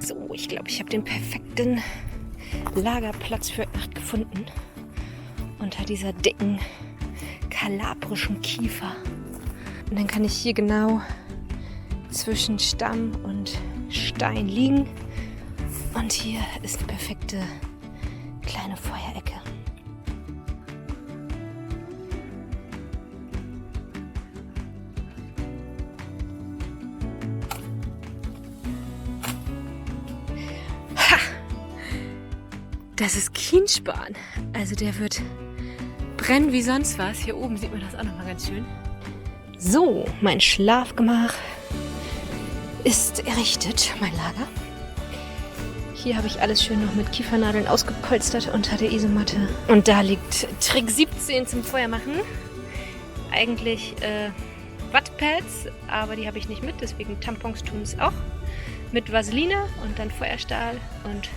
So, ich glaube, ich habe den perfekten Lagerplatz für Nacht gefunden. Unter dieser dicken kalabrischen Kiefer. Und dann kann ich hier genau zwischen Stamm und Stein liegen. Und hier ist die perfekte kleine Feuerecke. Das ist Kienspan. Also der wird brennen wie sonst was. Hier oben sieht man das auch nochmal ganz schön. So, mein Schlafgemach ist errichtet, mein Lager. Hier habe ich alles schön noch mit Kiefernadeln ausgepolstert unter der Isomatte. Und da liegt Trick 17 zum Feuermachen. Eigentlich Wattpads, aber die habe ich nicht mit, deswegen Tampons tun es auch. Mit Vaseline und dann Feuerstahl und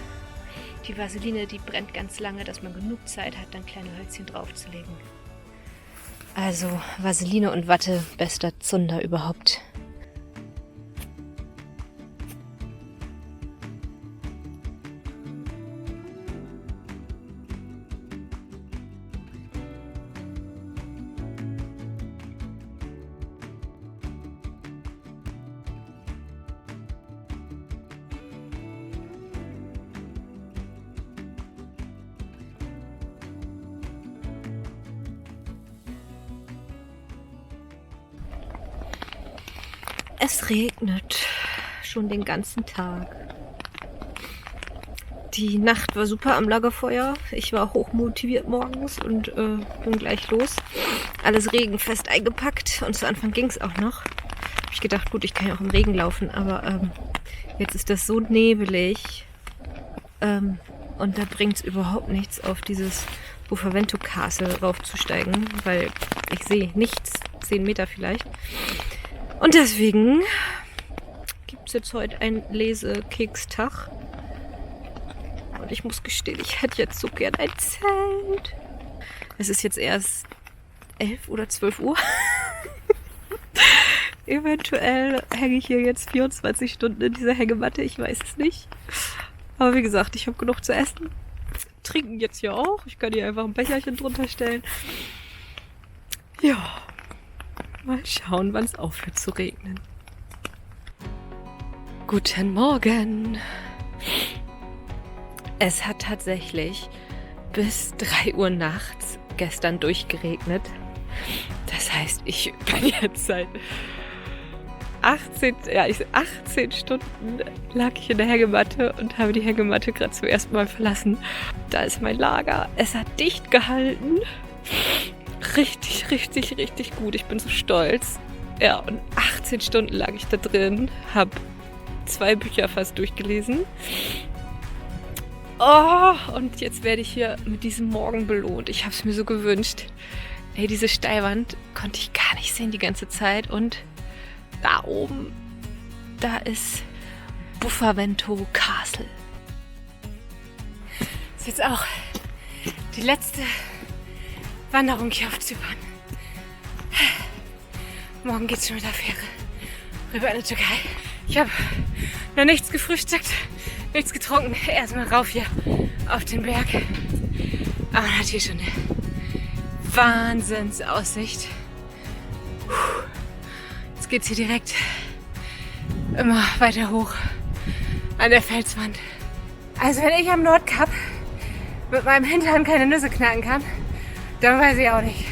die Vaseline, die brennt ganz lange, dass man genug Zeit hat, dann kleine Hölzchen draufzulegen. Also Vaseline und Watte, bester Zunder überhaupt. Es regnet schon den ganzen Tag. Die Nacht war super am Lagerfeuer. Ich war hochmotiviert morgens und bin gleich los. Alles regenfest eingepackt und zu Anfang ging es auch noch. Habe ich gedacht, gut, ich kann ja auch im Regen laufen, aber jetzt ist das so nebelig und da bringt es überhaupt nichts, auf dieses Bufavento Castle raufzusteigen, weil ich sehe nichts, 10 Meter vielleicht. Und deswegen gibt es jetzt heute einen Lesekekstag. Und ich muss gestehen, ich hätte jetzt so gern ein Zelt. Es ist jetzt erst 11 oder 12 Uhr. Eventuell hänge ich hier jetzt 24 Stunden in dieser Hängematte, ich weiß es nicht. Aber wie gesagt, ich habe genug zu essen. Trinken jetzt hier auch. Ich kann hier einfach ein Becherchen drunter stellen. Ja. Mal schauen, wann es aufhört zu regnen. Guten Morgen. Es hat tatsächlich bis 3 Uhr nachts gestern durchgeregnet. Das heißt, ich bin jetzt seit 18 Stunden lag ich in der Hängematte und habe die Hängematte gerade zum ersten Mal verlassen. Da ist mein Lager. Es hat dicht gehalten. Richtig, richtig, richtig gut. Ich bin so stolz. Ja, und 18 Stunden lag ich da drin, habe 2 Bücher fast durchgelesen. Oh, und jetzt werde ich hier mit diesem Morgen belohnt. Ich habe es mir so gewünscht. Ey, diese Steilwand konnte ich gar nicht sehen die ganze Zeit. Und da oben, da ist Bufavento Castle. Das ist jetzt auch die letzte Wanderung hier auf Zypern. Morgen geht's schon mit der Fähre rüber in die Türkei. Ich habe noch nichts gefrühstückt, nichts getrunken. Erstmal rauf hier auf den Berg. Aber man hat hier schon eine Wahnsinnsaussicht. Jetzt geht's hier direkt immer weiter hoch an der Felswand. Also wenn ich am Nordkap mit meinem Hintern keine Nüsse knacken kann, dann weiß ich auch nicht.